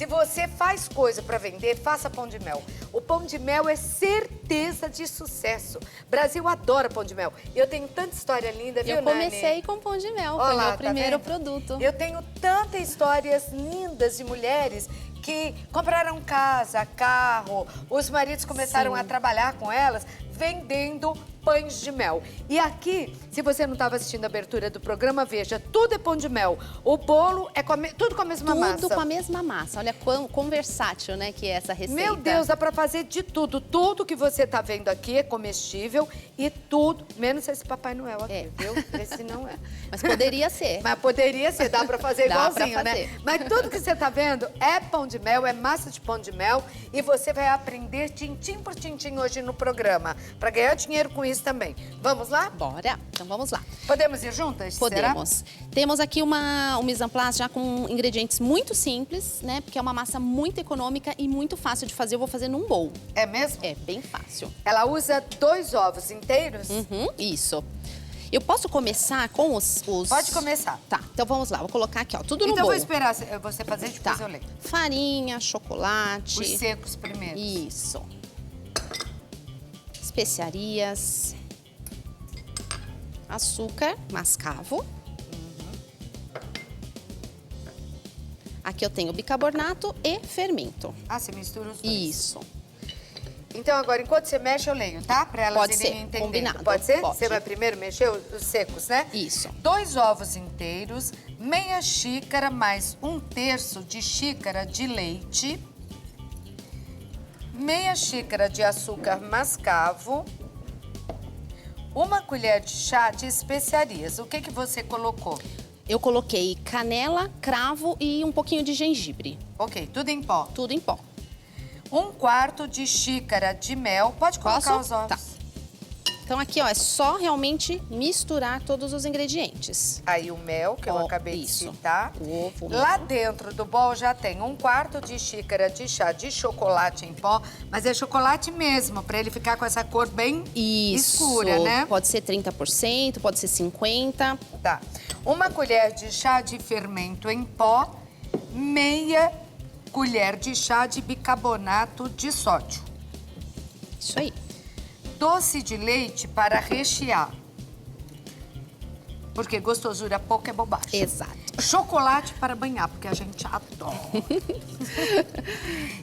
Se você faz coisa para vender, faça pão de mel. O pão de mel é certeza de sucesso. Brasil adora pão de mel. E eu tenho tanta história linda, viu, Eu Nani? comecei com pão de mel, Olha foi lá, meu tá primeiro vendo? produto. Eu tenho tantas histórias lindas de mulheres que compraram casa, carro, os maridos começaram a trabalhar com elas vendendo pães de mel. E aqui, se você não estava assistindo a abertura do programa, veja, tudo é pão de mel. O bolo é tudo com a mesma massa. Tudo com a mesma massa. Olha quão versátil, né, que é essa receita. Meu Deus, dá pra fazer de tudo. Tudo que você tá vendo aqui é comestível e tudo, menos esse Papai Noel aqui, viu? Esse não é. Mas poderia ser. Mas poderia ser, dá pra fazer Dá igualzinho, pra né? fazer. Mas tudo que você tá vendo é pão de mel, é massa de pão de mel e você vai aprender tintim por tintim hoje no programa, pra ganhar dinheiro com isso também. Vamos lá? Bora. Então vamos lá. Podemos ir juntas? Podemos. Será? Temos aqui um mise en place já com ingredientes muito simples, né? Porque é uma massa muito econômica e muito fácil de fazer. Eu vou fazer num bowl. É mesmo? É bem fácil. Ela usa 2 ovos inteiros? Isso. Eu posso começar com os... Pode começar. Tá, então vamos lá. Vou colocar aqui, ó, tudo no Então eu bowl. vou esperar você fazer, depois Tá. eu leio. Farinha, chocolate. Os secos primeiro. Isso. Especiarias. Açúcar mascavo. Aqui eu tenho bicarbonato e fermento. Ah, você mistura os dois. Isso. Então, agora, enquanto você mexe, eu leio, tá? Pra elas Pode irem ser, entendendo. combinado. Pode ser? Pode. Você vai primeiro mexer os secos, né? Isso. 2 ovos inteiros, meia xícara mais 1/3 de xícara de leite, meia xícara de açúcar mascavo, 1 colher de chá de especiarias. O que que você colocou? Eu coloquei canela, cravo e um pouquinho de gengibre. Ok, tudo em pó. Tudo em pó. 1/4 de xícara de mel. Pode colocar Posso? os ovos. Tá. Então aqui, ó, é só realmente misturar todos os ingredientes. Aí o mel, que eu Ó, acabei isso. de citar. O ovo, Lá mel. dentro do bol já tem 1/4 de xícara de chá de chocolate em pó, mas é chocolate mesmo, para ele ficar com essa cor bem Isso. escura, né? Pode ser 30%, pode ser 50%. Tá. 1 colher de chá de fermento em pó, meia colher de chá de bicarbonato de sódio. Isso aí. Doce de leite para rechear. Porque gostosura pouco é bobagem. Exato. Chocolate para banhar, porque a gente adora.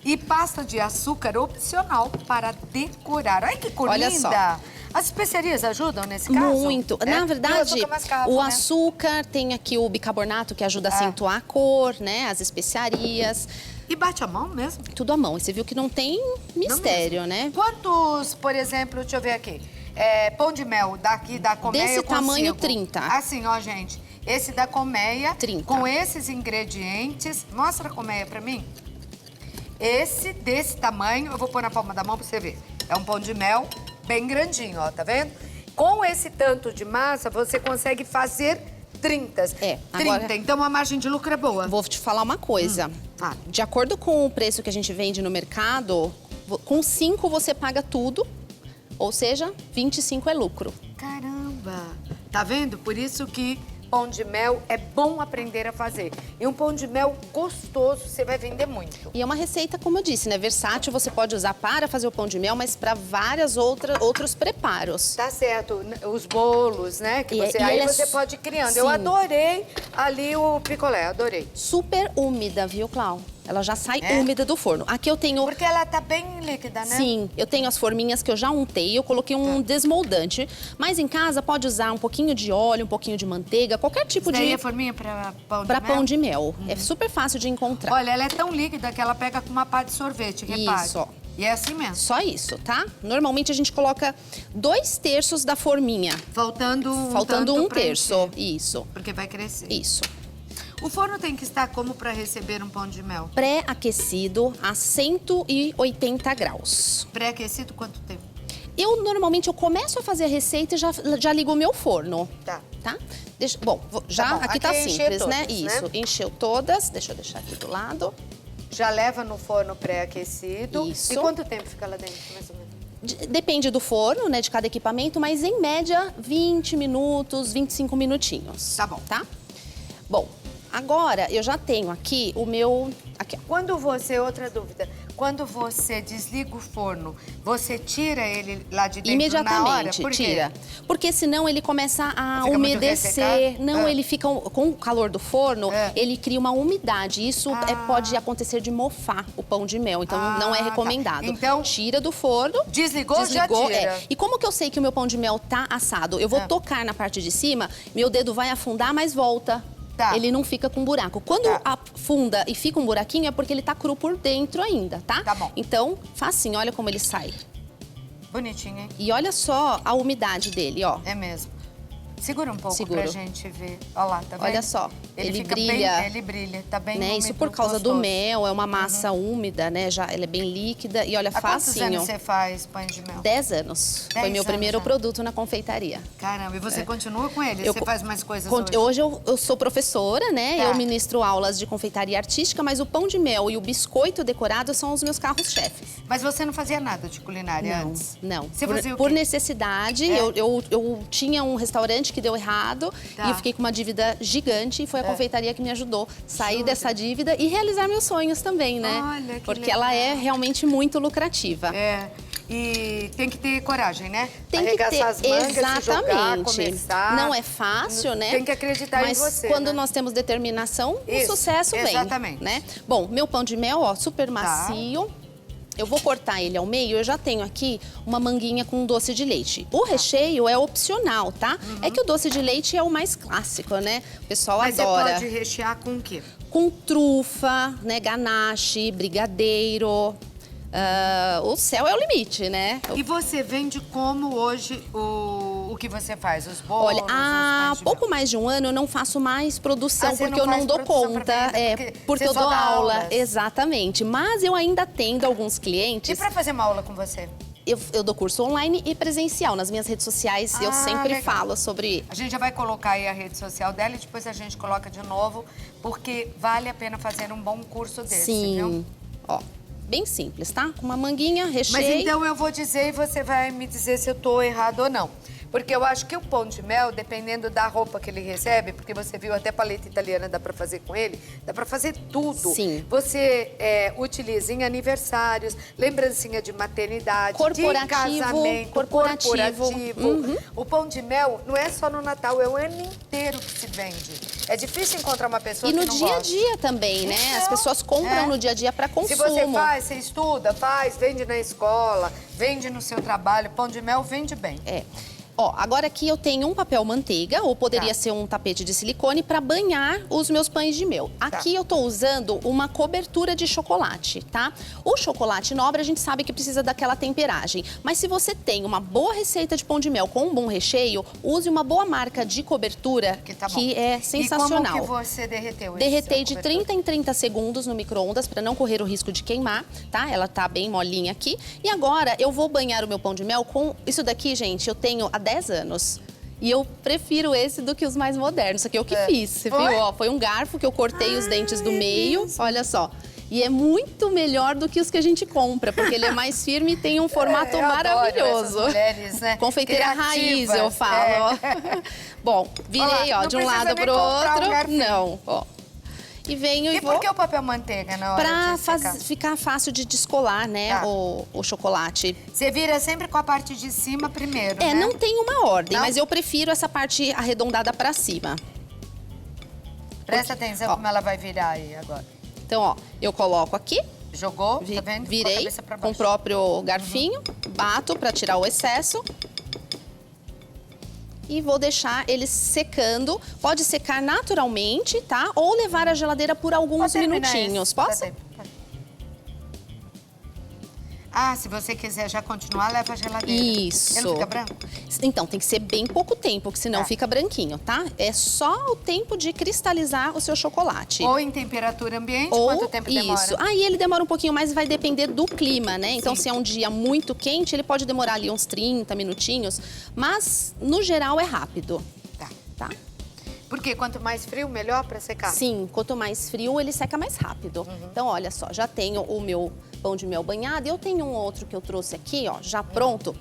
E pasta de açúcar opcional para decorar. Olha que cor Olha linda. só. As especiarias ajudam nesse caso? Muito. É? Na E o verdade, açúcar mascavo, o né? açúcar tem aqui o bicarbonato que ajuda a acentuar a cor, né? As especiarias. E bate a mão mesmo? Tudo à mão. E você viu que não tem mistério, né? Quantos, por exemplo, deixa eu ver aqui. Pão de mel daqui da colmeia Desse eu consigo. tamanho, 30. Assim, ó, gente. Esse da colmeia, 30. com esses ingredientes. Mostra a colmeia pra mim. Esse, desse tamanho, eu vou pôr na palma da mão pra você ver. É um pão de mel bem grandinho, ó, tá vendo? Com esse tanto de massa, você consegue fazer 30. 30, agora- então a margem de lucro é boa. Vou te falar uma coisa. Ah. De acordo com o preço que a gente vende no mercado, com 5 você paga tudo, ou seja, 25 é lucro. Caramba! Tá vendo? Por isso que pão de mel é bom aprender a fazer. E um pão de mel gostoso, você vai vender muito. E é uma receita, como eu disse, né? Versátil, você pode usar para fazer o pão de mel, mas para vários outros preparos. Tá certo, os bolos, né? Que E- você, e aí ele é você su- pode ir criando. Sim. Eu adorei ali o picolé, adorei. Super úmida, viu, Clau? Ela já sai É? úmida do forno. Aqui eu tenho... Porque ela tá bem líquida, né? Sim, eu tenho as forminhas que eu já untei, eu coloquei um desmoldante. Mas em casa pode usar um pouquinho de óleo, um pouquinho de manteiga, qualquer tipo Isso daí de... é forminha pra pão de Para mel? pão de mel. É super fácil de encontrar. Olha, ela é tão líquida que ela pega com uma pá de sorvete, repare. Isso, ó. E é assim mesmo. Só isso, tá? Normalmente a gente coloca 2/3 da forminha. Faltando um Faltando tanto 1/3. pra encher, Isso, porque vai crescer. isso. O forno tem que estar como para receber um pão de mel? Pré-aquecido a 180 graus. Pré-aquecido quanto tempo? Eu começo a fazer a receita e já ligo o meu forno. Tá. Tá? Bom, Tá bom, aqui tá aqui é encher simples, né? todas, né? Isso, encheu todas. Deixa eu deixar aqui do lado. Já leva no forno pré-aquecido. Isso. E quanto tempo fica lá dentro, mais ou menos? Depende do forno, né, de cada equipamento, mas em média 20 minutos, 25 minutinhos. Tá bom. Tá? Bom, agora eu já tenho aqui Aqui, ó. Quando você, outra dúvida, quando você desliga o forno, você tira ele lá de dentro na hora? Imediatamente, Por quê? tira. Porque senão ele começa a Fica muito umedecer. ressecado? Não, ele fica, com o calor do forno, É. ele cria uma umidade. Isso pode acontecer de mofar o pão de mel, então não é tá. recomendado. Então, tira do forno. desligou, já tira. É. E como que eu sei que o meu pão de mel tá assado? Eu vou tocar na parte de cima, meu dedo vai afundar, mas volta. Tá. Ele não fica com buraco. Quando afunda e fica um buraquinho, é porque ele tá cru por dentro ainda, tá? Tá bom. Então, facinho, olha como ele sai. Bonitinho, hein? E olha só a umidade dele, ó. É mesmo. Segura um pouco Seguro. pra gente ver. Olha lá, tá vendo? Olha só, ele fica brilha. Bem, ele brilha, tá bem Né? úmido, Isso por causa do gostoso. mel, é uma massa úmida, né? Já, ela é bem líquida e olha, Há quantos facinho. anos você faz pães de mel? 10 anos. 10 Foi meu anos, primeiro né? produto na confeitaria. Caramba, e você continua com ele? Eu Você co- faz mais coisas hoje? Hoje eu sou professora, né? Tá. Eu ministro aulas de confeitaria artística, mas o pão de mel e o biscoito decorado são os meus carros-chefes. Mas você não fazia nada de culinária antes? Não. Você fazia o Por quê? necessidade, É? eu tinha um restaurante que deu errado Tá. e eu fiquei com uma dívida gigante e foi a confeitaria que me ajudou a sair Jura? dessa dívida e realizar meus sonhos também, né? Olha, que Porque legal. ela é realmente muito lucrativa. É, e tem que ter coragem, né? Tem que Arregaçar ter, as mangas, se jogar, exatamente. começar. Não é fácil, né? Tem que acreditar Mas em você, quando né? nós temos determinação, o Isso, sucesso vem, exatamente. né? Bom, meu pão de mel, ó, super macio. Eu vou cortar ele ao meio, eu já tenho aqui uma manguinha com doce de leite. O recheio é opcional, tá? É que o doce de leite é o mais clássico, né? O pessoal Mas adora. você pode rechear com o quê? Com trufa, né? Ganache, brigadeiro. O céu é o limite, né? E você vende como hoje o que você faz? Os bolos? Olha, os há pães de pouco mel? mais de um ano eu não faço mais produção, Você porque não eu não faz dou produção pra conta. venda, porque Porque você eu só dou dá aula. aulas. Exatamente. Mas eu ainda atendo alguns E clientes. pra fazer uma aula com você? Eu dou curso online e presencial. Nas minhas redes sociais eu sempre legal. falo sobre. A gente já vai colocar aí a rede social dela e depois a gente coloca de novo, porque vale a pena fazer um bom curso desse, viu? Sim. Ó, bem simples, tá? Com uma manguinha, recheio. Mas então eu vou dizer e você vai me dizer se eu tô errado ou não. Porque eu acho que o pão de mel, dependendo da roupa que ele recebe, porque você viu até paleta italiana dá pra fazer com ele, dá pra fazer tudo. Sim. Você utiliza em aniversários, lembrancinha de maternidade, Corporativo, de casamento, corporativo. O pão de mel não é só no Natal, é o ano inteiro que se vende. É difícil encontrar uma pessoa E que no não dia a gosta. dia também, né? As Então, pessoas compram no dia a dia para Se consumo. você faz, você estuda, faz, vende na escola, vende no seu trabalho. Pão de mel vende bem. É. Ó, agora aqui eu tenho um papel manteiga, ou poderia ser um tapete de silicone, para banhar os meus pães de mel. Aqui eu tô usando uma cobertura de chocolate, tá? O chocolate nobre a gente sabe que precisa daquela temperagem. Mas se você tem uma boa receita de pão de mel com um bom recheio, use uma boa marca de cobertura, que, tá bom. é sensacional. E como que você derreteu esse Derretei de cobertor? 30 em 30 segundos no micro-ondas para não correr o risco de queimar, tá? Ela tá bem molinha aqui. E agora eu vou banhar o meu pão de mel com... Isso daqui, gente, eu tenho há 10 anos. E eu prefiro esse do que os mais modernos. Isso aqui é o que fiz, você Foi? viu? Ó, foi um garfo que eu cortei os dentes do meio, olha só. E é muito melhor do que os que a gente compra, porque ele é mais firme e tem um formato eu adoro maravilhoso. essas mulheres, né? Confeiteira raiz, Criativas, eu falo. é. Bom, virei, Olha lá, ó, não de um precisa lado nem pro comprar um outro. garfinho. Não, ó. E venho e E vou... por que o papel manteiga na hora Pra de secar? ficar fácil de descolar, né, Tá. o chocolate. Você vira sempre com a parte de cima primeiro, É, né? não tem uma ordem, Não? mas eu prefiro essa parte arredondada pra cima. Presta atenção ó. como ela vai virar aí agora. Então, ó, eu coloco aqui, Jogou, tá vendo? Com a virei cabeça pra com o baixo. próprio garfinho, bato pra tirar o excesso. E vou deixar eles secando. Pode secar naturalmente, tá? Ou levar à geladeira por alguns Pode terminar minutinhos. esse. Posso? Pode. Ah, se você quiser já continuar, leva a geladeira. Isso. Ele não fica branco? Então, tem que ser bem pouco tempo, porque senão Tá. fica branquinho, tá? É só o tempo de cristalizar o seu chocolate. Ou em temperatura ambiente, Ou quanto tempo demora? isso. Aí ele demora um pouquinho mais, vai depender do clima, né? Então, Sim. se é um dia muito quente, ele pode demorar ali uns 30 minutinhos. Mas, no geral, é rápido, Tá. tá? Porque quanto mais frio, melhor pra secar? Sim, quanto mais frio, ele seca mais rápido. Então, olha só, já tenho o meu pão de mel banhado. E eu tenho um outro que eu trouxe aqui, ó, já pronto.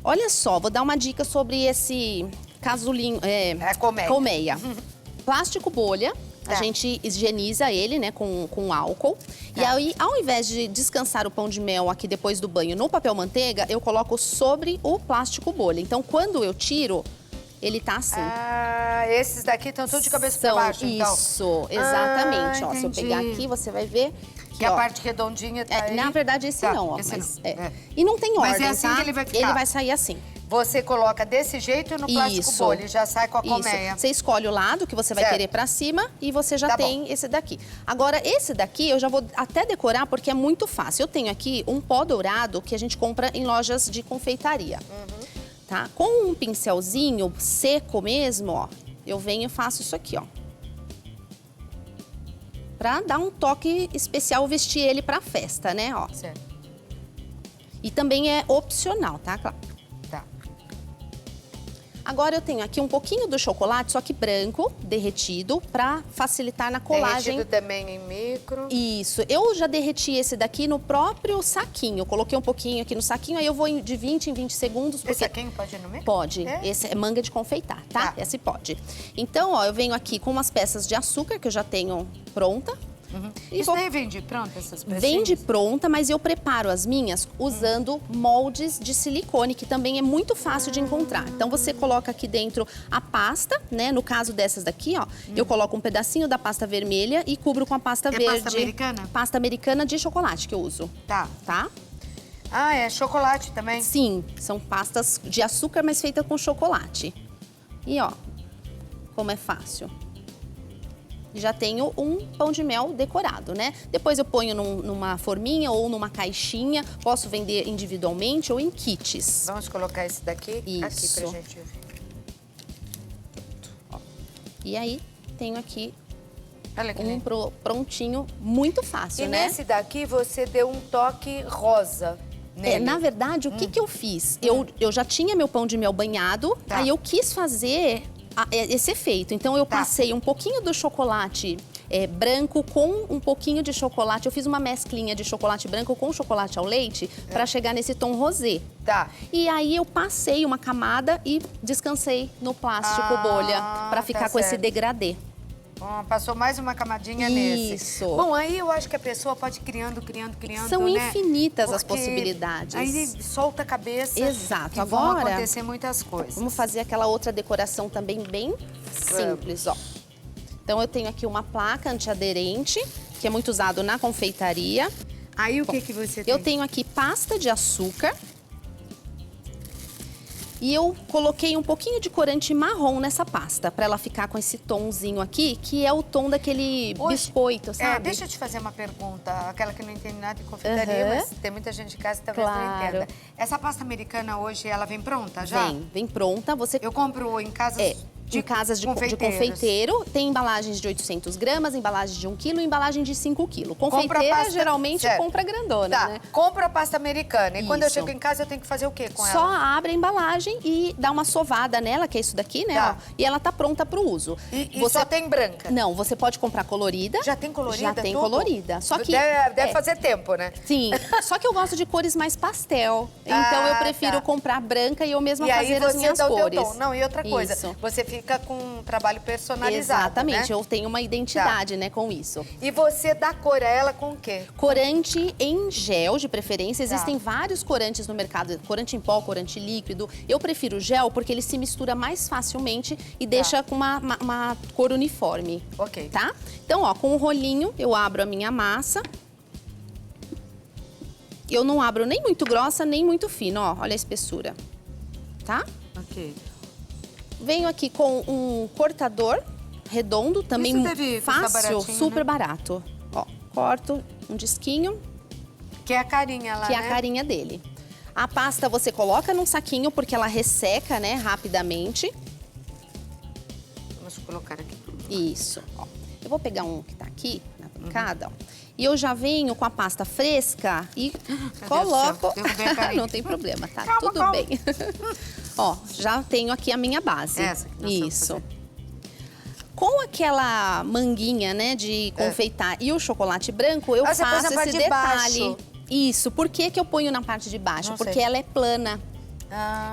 Olha só, vou dar uma dica sobre esse casulinho... É colmeia. Colmeia. Plástico bolha, A gente higieniza ele, né, com álcool. E aí, ao invés de descansar o pão de mel aqui depois do banho no papel manteiga, eu coloco sobre o plástico bolha. Então, quando eu tiro, ele tá assim. Ah, esses daqui estão tudo de cabeça pra baixo, então? Isso, exatamente. Ó, se eu entendi. pegar aqui, você vai ver Que a parte redondinha tá aí. na verdade, esse não, ó. Esse Mas, não. E não tem ordem, Mas é assim tá? que ele vai ficar? Ele vai sair assim. Você coloca desse jeito no plástico bolha e já sai com a colmeia. Você escolhe o lado que você vai querer pra cima e você já tem esse daqui. Agora, esse daqui eu já vou até decorar porque é muito fácil. Eu tenho aqui um pó dourado que a gente compra em lojas de confeitaria. Tá? Com um pincelzinho seco mesmo, ó, eu venho e faço isso aqui, ó. Pra dar um toque especial, vestir ele pra festa, né, ó. Certo. E também é opcional, tá? Tá. Agora eu tenho aqui um pouquinho do chocolate, só que branco, derretido, pra facilitar na colagem. Derretido também em micro. Isso. Eu já derreti esse daqui no próprio saquinho. Eu coloquei um pouquinho aqui no saquinho, aí eu vou de 20 em 20 segundos. Porque... Esse saquinho pode ir no micro? Pode. Esse é manga de confeitar, tá? Esse pode. Então, ó, eu venho aqui com umas peças de açúcar que eu já tenho pronta. Isso daí vende pronta, essas pecinhas? Vende pronta, mas eu preparo as minhas usando moldes de silicone, que também é muito fácil de encontrar. Então, você coloca aqui dentro a pasta, né? No caso dessas daqui, ó, eu coloco um pedacinho da pasta vermelha e cubro com a pasta verde. Pasta americana? Pasta americana de chocolate que eu uso. Tá. Tá? Ah, é chocolate também? Sim, são pastas de açúcar, mas feitas com chocolate. E ó, como é fácil. Já tenho um pão de mel decorado, né? Depois eu ponho numa forminha ou numa caixinha. Posso vender individualmente ou em kits. Vamos colocar esse daqui aqui pra gente ver. Ó. E aí, tenho aqui Olha que um lindo. prontinho, muito fácil, E né? nesse daqui você deu um toque rosa nele. Na verdade, o que eu fiz? Eu já tinha meu pão de mel banhado, aí eu quis fazer esse efeito. Então, eu passei um pouquinho do chocolate branco com um pouquinho de chocolate. Eu fiz uma mesclinha de chocolate branco com chocolate ao leite para chegar nesse tom rosé. Tá. E aí, eu passei uma camada e descansei no plástico bolha para ficar com esse degradê. Passou mais uma camadinha nesse. Isso. Bom, aí eu acho que a pessoa pode ir criando, São né? infinitas as Porque possibilidades. Aí solta a cabeça. Exato. E Agora, vão acontecer muitas coisas. Vamos fazer aquela outra decoração também bem simples, ó. Então, eu tenho aqui uma placa antiaderente, que é muito usado na confeitaria. Aí, o que você tem? Eu tenho aqui pasta de açúcar. E eu coloquei um pouquinho de corante marrom nessa pasta, para ela ficar com esse tomzinho aqui, que é o tom daquele biscoito, sabe? Deixa eu te fazer uma pergunta, aquela que não entende nada de confeitaria, mas tem muita gente em casa que talvez não entenda. Essa pasta americana hoje, ela vem pronta já? Vem pronta. Eu compro em casas em casas de confeiteiro. Tem embalagens de 800 gramas, embalagem de 1 quilo e embalagem de 5 quilos. Confeiteira, geralmente, compra grandona, né? Compra a pasta americana. E quando eu Isso. chego em casa, eu tenho que fazer o quê com ela? Só abre a embalagem e dá uma sovada nela, que é isso daqui, né? Tá. Ó, e ela tá pronta pro uso. E só tem branca? Não, você pode comprar colorida. Já tem colorida? Já tem tudo? colorida. Só que Deve fazer tempo, né? Sim, só que eu gosto de cores mais pastel. Então eu prefiro comprar branca e eu mesma fazer as minhas cores. Tom. Não, e outra coisa, Isso. você fica com um trabalho personalizado, Exatamente, né? eu tenho uma identidade, né, com isso. E você dá cor a ela com o quê? Corante em gel, de preferência. Existem vários corantes no mercado, corante em pó, corante líquido. Eu prefiro gel porque ele se mistura mais facilmente e deixa com uma cor uniforme. Ok. Tá? Então, ó, com o rolinho eu abro a minha massa. Eu não abro nem muito grossa, nem muito fina, ó. Olha a espessura. Tá? Ok. Venho aqui com um cortador redondo, também Isso deve custar fácil, baratinho, super né? barato. Ó, corto um disquinho, Que é a carinha lá, que é né? a carinha dele. A pasta você coloca num saquinho porque ela resseca, né, rapidamente. Vamos colocar aqui. Isso, ó. Eu vou pegar um que tá aqui, na bancada, ó. E eu já venho com a pasta fresca e coloco... Derrubei a carinha. Não tem problema, tá? Calma, Tudo calma. bem. Ó, já tenho aqui a minha base. Essa que nós vamos Isso. fazer. Com aquela manguinha, né, de confeitar e o chocolate branco, eu Você pôs faço na parte esse de detalhe. baixo. Isso. Por que que eu ponho na parte de baixo? Não Porque sei. ela é plana.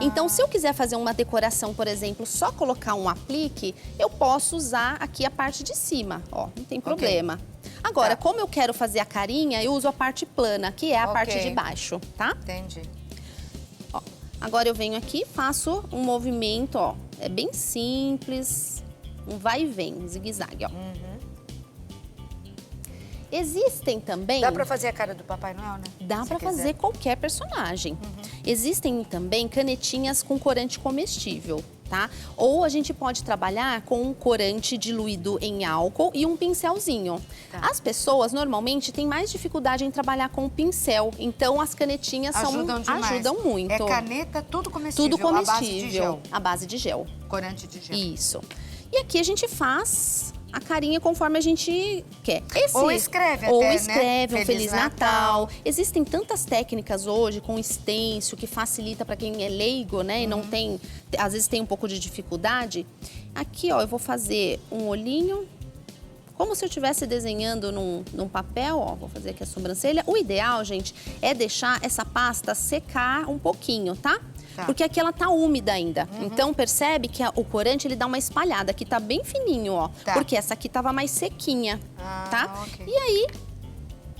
Então, se eu quiser fazer uma decoração, por exemplo, só colocar um aplique, eu posso usar aqui a parte de cima, ó, não tem problema. Agora, como eu quero fazer a carinha, eu uso a parte plana, que é a parte de baixo, tá? Entendi. Ó, agora eu venho aqui, faço um movimento, ó, é bem simples, um vai e vem, um zigue-zague, ó. Existem também... Dá pra fazer a cara do Papai Noel, né? Dá pra fazer qualquer personagem. Existem também canetinhas com corante comestível, tá? Ou a gente pode trabalhar com um corante diluído em álcool e um pincelzinho. As pessoas normalmente têm mais dificuldade em trabalhar com o pincel, então as canetinhas ajudam muito. É caneta, tudo comestível, tudo comestível, à base de gel. À base de gel. Corante de gel. Isso. E aqui a gente faz a carinha conforme a gente quer. Ou escreve Ou até, escreve, né? um Feliz Natal. Existem tantas técnicas hoje com stencil que facilita para quem é leigo, né? E não tem, às vezes tem um pouco de dificuldade. Aqui, ó, eu vou fazer um olhinho, como se eu estivesse desenhando num papel, ó. Vou fazer aqui a sobrancelha. O ideal, gente, é deixar essa pasta secar um pouquinho, tá? Porque aqui ela tá úmida ainda. Então, percebe que o corante, ele dá uma espalhada. Aqui tá bem fininho, ó. Porque essa aqui tava mais sequinha, tá? E aí,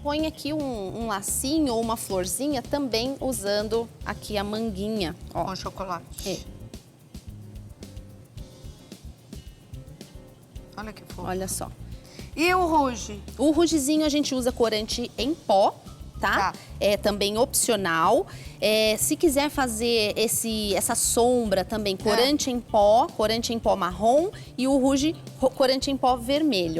põe aqui um lacinho ou uma florzinha também usando aqui a manguinha, ó. Com chocolate. Olha que fofo. Olha só. E o rouge? O rougezinho a gente usa corante em pó, tá? É também opcional. Se quiser fazer essa sombra também, corante em pó marrom e o rouge, corante em pó vermelho.